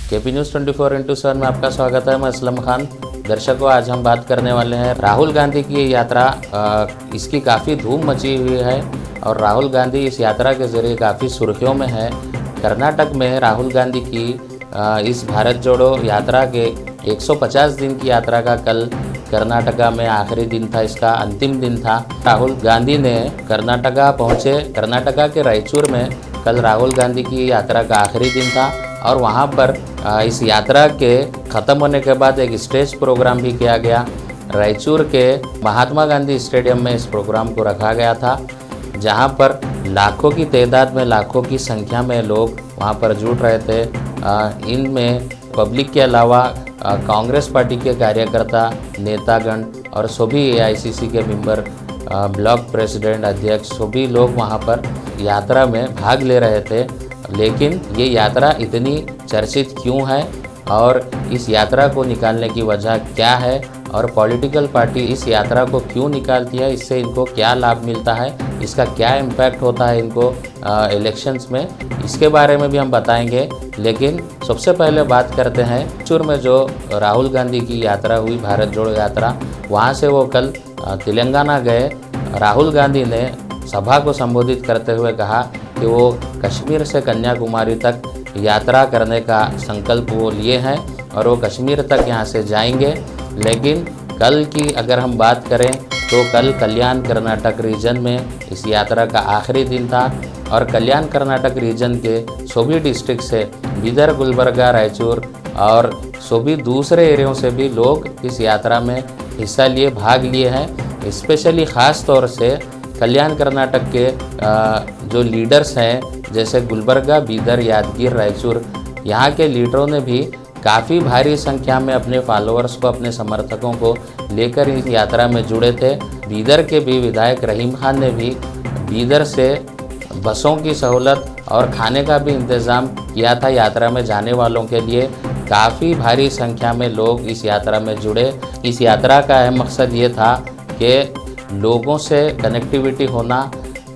KP news 24x7 में आपका स्वागत है। मैं असलम खान। दर्शकों, आज हम बात करने वाले हैं राहुल गांधी की ये यात्रा। इसकी काफ़ी धूम मची हुई है और राहुल गांधी इस यात्रा के ज़रिए काफ़ी सुर्खियों में है। कर्नाटक में राहुल गांधी की इस भारत जोड़ो यात्रा के 150 दिन की यात्रा का कल कर्नाटका में आखिरी दिन था, इसका अंतिम दिन था। राहुल गांधी ने कर्नाटका पहुँचे। कर्नाटका के रायचूर में कल राहुल गांधी की यात्रा का आखिरी दिन था और वहाँ पर इस यात्रा के ख़त्म होने के बाद एक स्टेज प्रोग्राम भी किया गया। रायचूर के महात्मा गांधी स्टेडियम में इस प्रोग्राम को रखा गया था, जहाँ पर लाखों की तादाद में, लाखों की संख्या में लोग वहाँ पर जुट रहे थे। इनमें पब्लिक के अलावा कांग्रेस पार्टी के कार्यकर्ता, नेतागण और सभी AICC के मेंबर, ब्लॉक प्रेसिडेंट, अध्यक्ष, सभी लोग वहाँ पर यात्रा में भाग ले रहे थे। लेकिन ये यात्रा इतनी चर्चित क्यों है और इस यात्रा को निकालने की वजह क्या है और पॉलिटिकल पार्टी इस यात्रा को क्यों निकालती है, इससे इनको क्या लाभ मिलता है, इसका क्या इम्पैक्ट होता है इनको इलेक्शंस में, इसके बारे में भी हम बताएंगे। लेकिन सबसे पहले बात करते हैं रायचूर में जो राहुल गांधी की यात्रा हुई, भारत जोड़ो यात्रा, वहाँ से वो कल तेलंगाना गए। राहुल गांधी ने सभा को संबोधित करते हुए कहा कि वो कश्मीर से कन्याकुमारी तक यात्रा करने का संकल्प वो लिए हैं और वो कश्मीर तक यहाँ से जाएंगे। लेकिन कल की अगर हम बात करें तो कल कल्याण कर्नाटक रीजन में इस यात्रा का आखिरी दिन था और कल्याण कर्नाटक रीजन के सभी डिस्ट्रिक्ट से, बीदर, गुलबर्गा, रायचूर और सभी दूसरे एरियो से भी लोग इस यात्रा में हिस्सा लिए, भाग लिए हैं। स्पेशली ख़ास तौर से कल्याण कर्नाटक के जो लीडर्स हैं, जैसे गुलबर्गा, बीदर, यादगीर, रायचूर, यहाँ के लीडरों ने भी काफ़ी भारी संख्या में अपने फॉलोअर्स को, अपने समर्थकों को लेकर इस यात्रा में जुड़े थे। बीदर के भी विधायक रहीम खान ने भी बीदर से बसों की सहूलत और खाने का भी इंतज़ाम किया था यात्रा में जाने वालों के लिए। काफ़ी भारी संख्या में लोग इस यात्रा में जुड़े। इस यात्रा का अहम मकसद ये था कि लोगों से कनेक्टिविटी होना,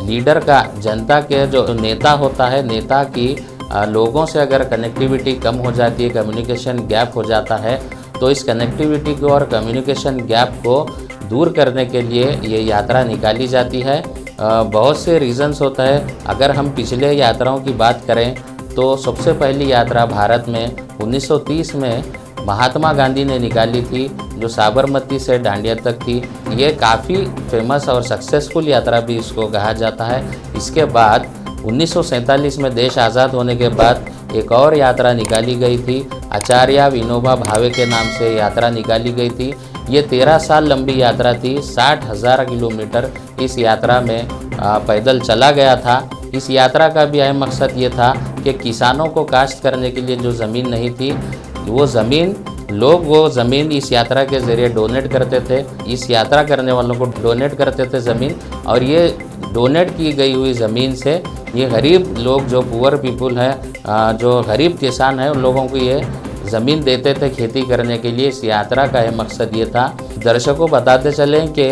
लीडर का, जनता के जो नेता होता है, नेता की लोगों से अगर कनेक्टिविटी कम हो जाती है, कम्युनिकेशन गैप हो जाता है, तो इस कनेक्टिविटी को और कम्युनिकेशन गैप को दूर करने के लिए ये यात्रा निकाली जाती है। बहुत से रीज़न्स होता है। अगर हम पिछले यात्राओं की बात करें तो सबसे पहली यात्रा भारत में 1930 में महात्मा गांधी ने निकाली थी, जो साबरमती से डांडिया तक थी। ये काफ़ी फेमस और सक्सेसफुल यात्रा भी इसको कहा जाता है। इसके बाद 1947 में देश आज़ाद होने के बाद एक और यात्रा निकाली गई थी, आचार्य विनोबा भावे के नाम से यात्रा निकाली गई थी। ये 13 साल लंबी यात्रा थी। 60,000 किलोमीटर इस यात्रा में पैदल चला गया था। इस यात्रा का भी अहम मकसद ये था कि किसानों को काश्त करने के लिए जो ज़मीन नहीं थी, वो ज़मीन इस यात्रा के ज़रिए डोनेट करते थे। इस यात्रा करने वालों को डोनेट करते थे ज़मीन, और ये डोनेट की गई हुई ज़मीन से ये गरीब लोग, जो पुअर पीपुल हैं, जो गरीब किसान हैं, उन लोगों को ये ज़मीन देते थे खेती करने के लिए। इस यात्रा का अहम मकसद ये था। दर्शकों, बताते चलें कि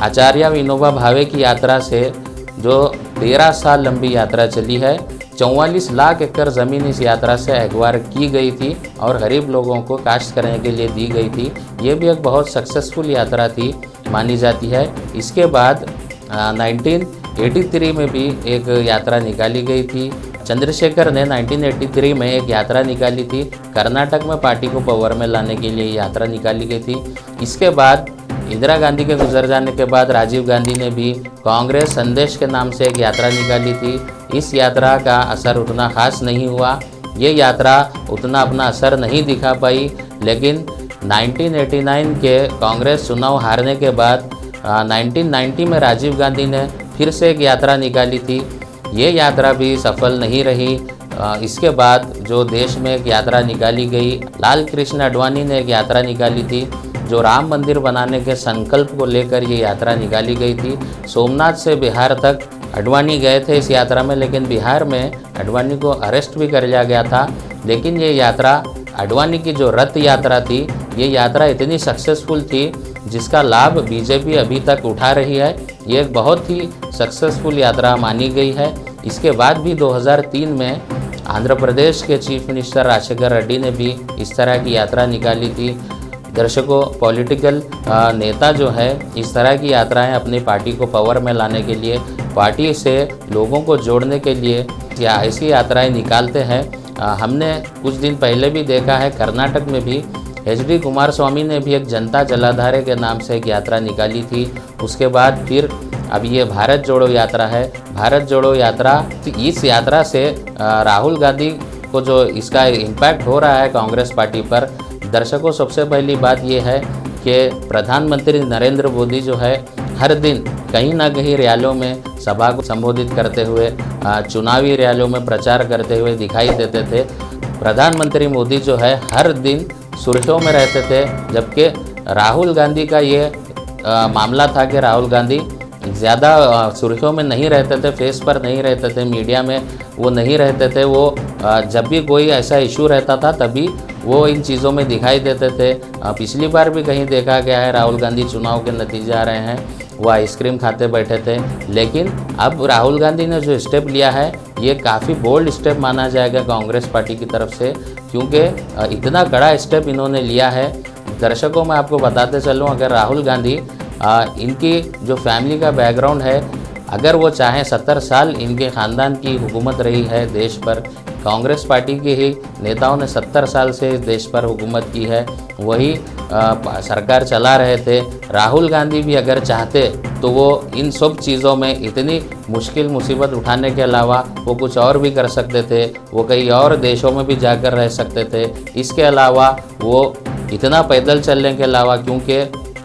आचार्य विनोबा भावे की यात्रा से जो 13 साल लंबी यात्रा चली है, 44 लाख एकड़ ज़मीन इस यात्रा से एक्वायर की गई थी और गरीब लोगों को काश्त करने के लिए दी गई थी। ये भी एक बहुत सक्सेसफुल यात्रा थी, मानी जाती है। इसके बाद 1983 में भी एक यात्रा निकाली गई थी। चंद्रशेखर ने 1983 में एक यात्रा निकाली थी। कर्नाटक में पार्टी को पावर में लाने के लिए यात्रा निकाली गई थी। इसके बाद इंदिरा गांधी के गुजर जाने के बाद राजीव गांधी ने भी कांग्रेस संदेश के नाम से एक यात्रा निकाली थी। इस यात्रा का असर उतना ख़ास नहीं हुआ। ये यात्रा उतना अपना असर नहीं दिखा पाई। लेकिन 1989 के कांग्रेस चुनाव हारने के बाद 1990 में राजीव गांधी ने फिर से एक यात्रा निकाली थी। ये यात्रा भी सफल नहीं रही। इसके बाद जो देश में एक यात्रा निकाली गई, लाल कृष्ण आडवाणी ने एक यात्रा निकाली थी, जो राम मंदिर बनाने के संकल्प को लेकर ये यात्रा निकाली गई थी। सोमनाथ से बिहार तक आडवाणी गए थे इस यात्रा में, लेकिन बिहार में आडवाणी को अरेस्ट भी कर लिया गया था। लेकिन ये यात्रा, आडवाणी की जो रथ यात्रा थी, ये यात्रा इतनी सक्सेसफुल थी जिसका लाभ बीजेपी अभी तक उठा रही है। ये एक बहुत ही सक्सेसफुल यात्रा मानी गई है। इसके बाद भी 2003 में आंध्र प्रदेश के चीफ मिनिस्टर राजशेखर रेड्डी ने भी इस तरह की यात्रा निकाली थी। दर्शकों, पॉलिटिकल नेता जो है इस तरह की यात्राएं अपनी पार्टी को पावर में लाने के लिए, पार्टी से लोगों को जोड़ने के लिए या ऐसी यात्राएं निकालते हैं। हमने कुछ दिन पहले भी देखा है, कर्नाटक में भी HD कुमारस्वामी ने भी एक जनता जलाधार के नाम से एक यात्रा निकाली थी। उसके बाद फिर अब ये भारत जोड़ो यात्रा है। भारत जोड़ो यात्रा, इस यात्रा से राहुल गांधी को जो इसका इम्पैक्ट हो रहा है कांग्रेस पार्टी पर, दर्शकों सबसे पहली बात ये है कि प्रधानमंत्री नरेंद्र मोदी जो है हर दिन कहीं ना कहीं रैलियों में सभा को संबोधित करते हुए, चुनावी रैलियों में प्रचार करते हुए दिखाई देते थे। प्रधानमंत्री मोदी जो है हर दिन सुर्खियों में रहते थे, जबकि राहुल गांधी का ये मामला था कि राहुल गांधी ज़्यादा सुर्खियों में नहीं रहते थे, फेस पर नहीं रहते थे, मीडिया में वो नहीं रहते थे। वो जब भी कोई ऐसा इशू रहता था तभी वो इन चीज़ों में दिखाई देते थे। पिछली बार भी कहीं देखा गया है, राहुल गांधी चुनाव के नतीजे आ रहे हैं, वो आइसक्रीम खाते बैठे थे। लेकिन अब राहुल गांधी ने जो स्टेप लिया है ये काफ़ी बोल्ड स्टेप माना जाएगा कांग्रेस पार्टी की तरफ से, क्योंकि इतना कड़ा स्टेप इन्होंने लिया है। दर्शकों, मैं आपको बताते चलूँ, अगर राहुल गांधी इनकी जो फैमिली का बैकग्राउंड है, अगर वो चाहें 70 साल इनके ख़ानदान की हुकूमत रही है देश पर, कांग्रेस पार्टी के ही नेताओं ने 70 साल से इस देश पर हुकूमत की है, वही सरकार चला रहे थे। राहुल गांधी भी अगर चाहते तो वो इन सब चीज़ों में इतनी मुश्किल मुसीबत उठाने के अलावा वो कुछ और भी कर सकते थे, वो कई और देशों में भी जाकर रह सकते थे। इसके अलावा वो इतना पैदल चलने के अलावा, क्योंकि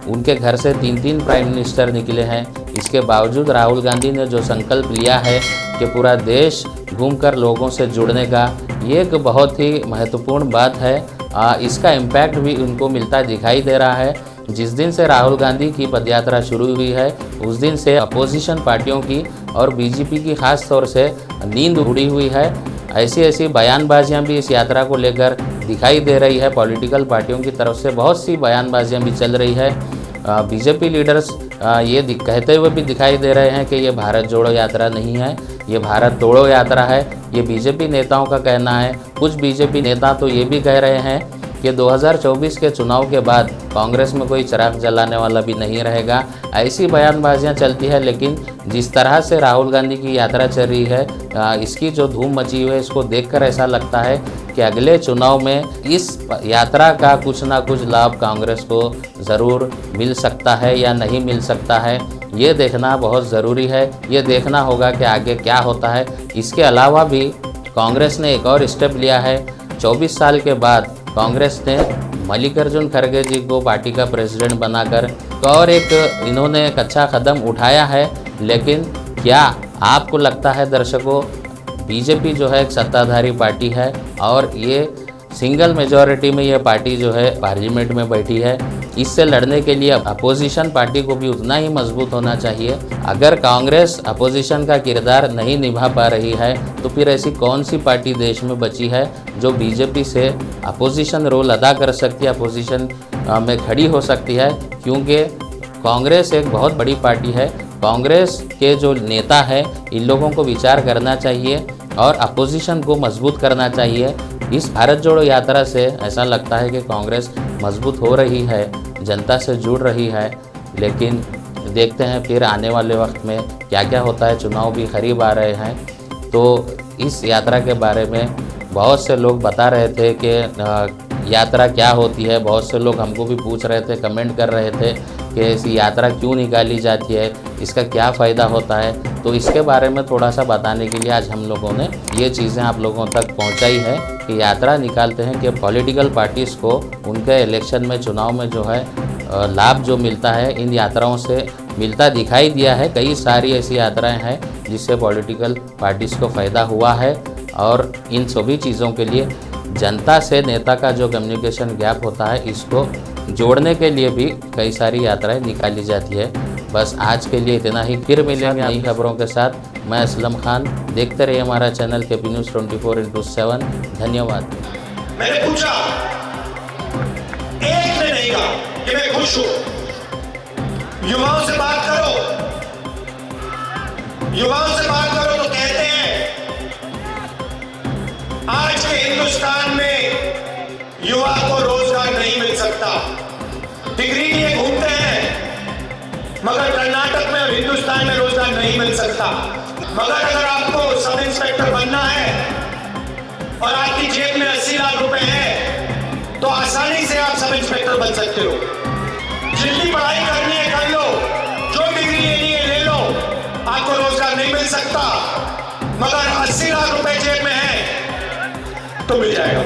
उनके घर से 3 प्राइम मिनिस्टर निकले हैं, इसके बावजूद राहुल गांधी ने जो संकल्प लिया है कि पूरा देश घूमकर लोगों से जुड़ने का, ये एक बहुत ही महत्वपूर्ण बात है। इसका इम्पैक्ट भी उनको मिलता दिखाई दे रहा है। जिस दिन से राहुल गांधी की पदयात्रा शुरू हुई है उस दिन से अपोजिशन पार्टियों की और बीजेपी की खास तौर से नींद उड़ी हुई है। ऐसी बयानबाजियां भी इस यात्रा को लेकर दिखाई दे रही है। पॉलिटिकल पार्टियों की तरफ से बहुत सी बयानबाजियां भी चल रही है। बीजेपी लीडर्स ये कहते हुए भी दिखाई दे रहे हैं कि ये भारत जोड़ो यात्रा नहीं है, ये भारत तोड़ो यात्रा है। ये बीजेपी नेताओं का कहना है। कुछ बीजेपी नेता तो ये भी कह रहे हैं कि 2024 के चुनाव के बाद कांग्रेस में कोई चिराग जलाने वाला भी नहीं रहेगा। ऐसी बयानबाजियां चलती है, लेकिन जिस तरह से राहुल गांधी की यात्रा चल रही है, इसकी जो धूम मची हुई है, इसको देखकर ऐसा लगता है कि अगले चुनाव में इस यात्रा का कुछ ना कुछ लाभ कांग्रेस को ज़रूर मिल सकता है या नहीं मिल सकता है। ये देखना बहुत ज़रूरी है। ये देखना होगा कि आगे क्या होता है। इसके अलावा भी कांग्रेस ने एक और स्टेप लिया है। 24 साल के बाद कांग्रेस ने मल्लिकार्जुन खड़गे जी को पार्टी का प्रेसिडेंट बनाकर और एक इन्होंने एक अच्छा कदम उठाया है। लेकिन क्या आपको लगता है दर्शकों, बीजेपी जो है एक सत्ताधारी पार्टी है और ये सिंगल मेजॉरिटी में ये पार्टी जो है पार्लियामेंट में बैठी है, इससे लड़ने के लिए अपोजिशन पार्टी को भी उतना ही मजबूत होना चाहिए। अगर कांग्रेस अपोजिशन का किरदार नहीं निभा पा रही है तो फिर ऐसी कौन सी पार्टी देश में बची है जो बीजेपी से अपोजिशन रोल अदा कर सकती है, अपोजिशन में खड़ी हो सकती है। क्योंकि कांग्रेस एक बहुत बड़ी पार्टी है। कांग्रेस के जो नेता हैं इन लोगों को विचार करना चाहिए और अपोजिशन को मजबूत करना चाहिए। इस भारत जोड़ो यात्रा से ऐसा लगता है कि कांग्रेस मजबूत हो रही है, जनता से जुड़ रही है। लेकिन देखते हैं फिर आने वाले वक्त में क्या क्या होता है। चुनाव भी करीब आ रहे हैं, तो इस यात्रा के बारे में बहुत से लोग बता रहे थे कि यात्रा क्या होती है। बहुत से लोग हमको भी पूछ रहे थे, कमेंट कर रहे थे कि ऐसी यात्रा क्यों निकाली जाती है, इसका क्या फ़ायदा होता है। तो इसके बारे में थोड़ा सा बताने के लिए आज हम लोगों ने ये चीज़ें आप लोगों तक पहुंचाई है कि यात्रा निकालते हैं कि पॉलिटिकल पार्टीज़ को उनके इलेक्शन में, चुनाव में जो है लाभ जो मिलता है इन यात्राओं से मिलता दिखाई दिया है। कई सारी ऐसी यात्राएं हैं जिससे पॉलिटिकल पार्टीज़ को फ़ायदा हुआ है और इन सभी चीज़ों के लिए जनता से नेता का जो कम्युनिकेशन गैप होता है इसको जोड़ने के लिए भी कई सारी यात्राएं निकाली जाती है। बस आज के लिए इतना ही, फिर मिलेंगे नई खबरों के साथ। मैं असलम खान, देखते रहिए हमारा चैनल केपी न्यूज़ 24/7। धन्यवाद। मैंने पूछा, एक ने नहीं कहा कि मैं खुश हूं। युवाओं से बात करो, युवाओं से बात करो तो कहते हैं आज के हिंदुस्तान में युवा को रोजगार नहीं मिल सकता। डिग्री लिए घूमते हैं मगर कर्नाटक में और हिंदुस्तान में रोजगार नहीं मिल सकता। मगर अगर आपको सब इंस्पेक्टर बनना है और आपकी जेब में 80 लाख रुपए है तो आसानी से आप सब इंस्पेक्टर बन सकते हो। जितनी पढ़ाई करनी है कर लो, जो डिग्री लेनी है ले लो, आपको रोजगार नहीं मिल सकता। मगर 80 लाख रुपए जेब में है तो मिल जाएगा।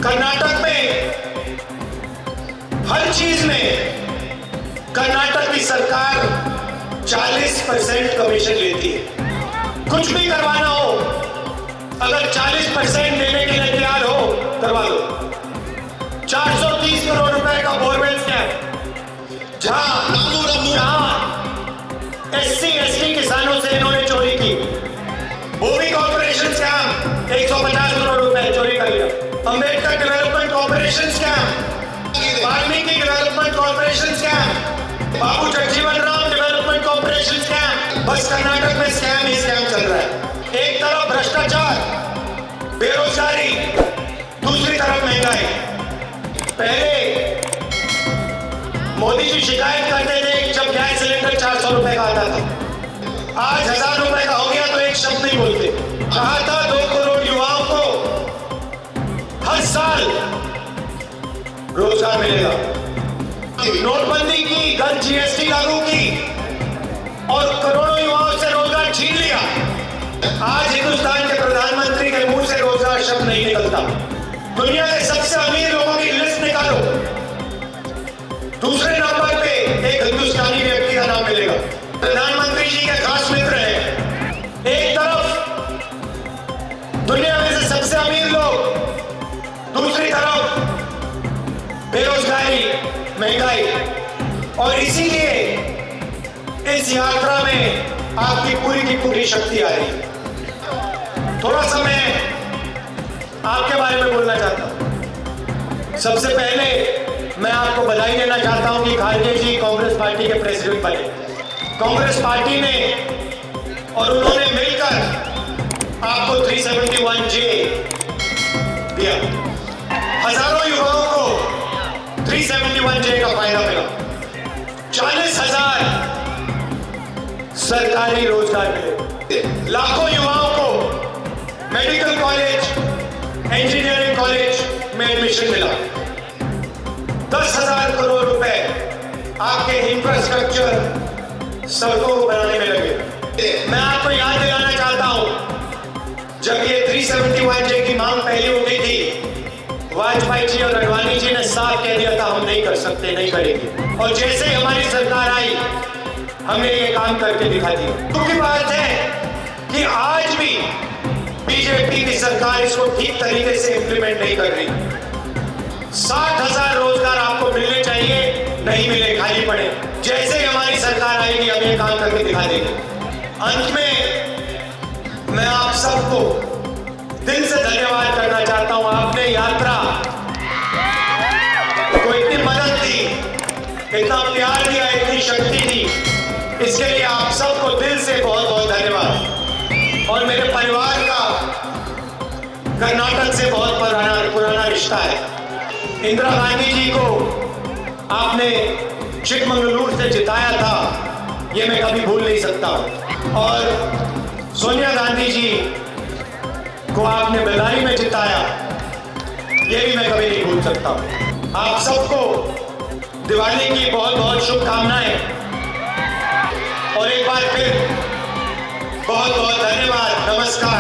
कर्नाटक में हर चीज में कर्नाटक की सरकार 40% कमीशन लेती है। कुछ भी करवाना हो, अगर 40% देने के लिए तैयार हो करवा लो। 430 करोड़ रुपए का बोरवेल स्कैम, जहां SC/ST किसानों से इन्होंने चोरी की। भूमि कॉर्पोरेशन स्कैम 150 करोड़ रुपए चोरी कर लिया। Ambedkar development corporation scam, Valmiki development corporation scam, Babu Jagjivan Ram development corporation scam. बस कर्नाटक में स्कैम ही स्कैम चल रहा है। एक तरफ भ्रष्टाचार, बेरोजगारी, दूसरी तरफ महंगाई। पहले मोदी जी शिकायत करते थे जब गैस सिलेंडर 400 रुपए का आता था, आज 1000 रुपए का हो गया तो एक शब्द नहीं बोलते। कहा था 2 करोड़ युवाओं को हर साल रोजगार मिलेगा। नोटबंदी की, गलत GST लागू की और करोड़ों युवाओं से रोजगार छीन लिया। आज हिंदुस्तान के प्रधानमंत्री के मुंह से रोजगार शब्द नहीं निकलता। दुनिया के सबसे अमीर लोगों की लिस्ट निकालो, दूसरे नंबर पे एक हिंदुस्तानी व्यक्ति का नाम मिलेगा। प्रधानमंत्री जी के खास मित्र हैं। एक तरफ दुनिया में से सबसे अमीर लोग, दूसरी तरफ बेरोजगारी, महंगाई। और इसीलिए इस यात्रा में आपकी पूरी की पूरी शक्ति आ रही है। थोड़ा सा मैं आपके बारे में बोलना चाहता हूं। सबसे पहले मैं आपको बधाई देना चाहता हूं कि खारगे जी कांग्रेस पार्टी के प्रेसिडेंट बने। कांग्रेस पार्टी ने और उन्होंने मिलकर आपको 371J दिया। हजारों युवाओं को 371J का फायदा मिला। 40,000 सरकारी रोजगार मिले। लाखों युवाओं को मेडिकल कॉलेज, इंजीनियरिंग कॉलेज में एडमिशन मिला। 10,000 करोड़ रुपए आपके इंफ्रास्ट्रक्चर, सड़कों को बनाने में लगे। मैं आपको याद दिलाना चाहता हूं, जब ये 371J की मांग पहले उठी थी, वाजपेयी जी और अडवाणी जी ने साफ कह दिया था हम नहीं कर सकते, नहीं करेंगे। और जैसे ही हमारी सरकार आई हमने ये काम करके दिखा दिया। दुख की बात है कि आज भी बीजेपी की सरकार इसको ठीक तरीके से इंप्लीमेंट नहीं कर रही। 60,000 रोजगार आपको मिलने चाहिए, नहीं मिले, खाली पड़े। जैसे ही हमारी सरकार आएगी हम ये काम करके दिखा देंगे। अंत में मैं आप सबको दिल से धन्यवाद करना चाहता हूं। आपने यात्रा को इतनी मदद दी, इतना प्यार दिया, इतनी शक्ति दी, इसके लिए आप सबको दिल से बहुत बहुत धन्यवाद। और मेरे परिवार का कर्नाटक से बहुत पुराना रिश्ता है। इंदिरा गांधी जी को आपने चिकमंगलूर से जिताया था, ये मैं कभी भूल नहीं सकता। और सोनिया गांधी जी को आपने बेल्लारी में जिताया, ये भी मैं कभी नहीं भूल सकता। आप सबको दिवाली की बहुत बहुत शुभकामनाएं और एक बार फिर बहुत बहुत धन्यवाद। नमस्कार।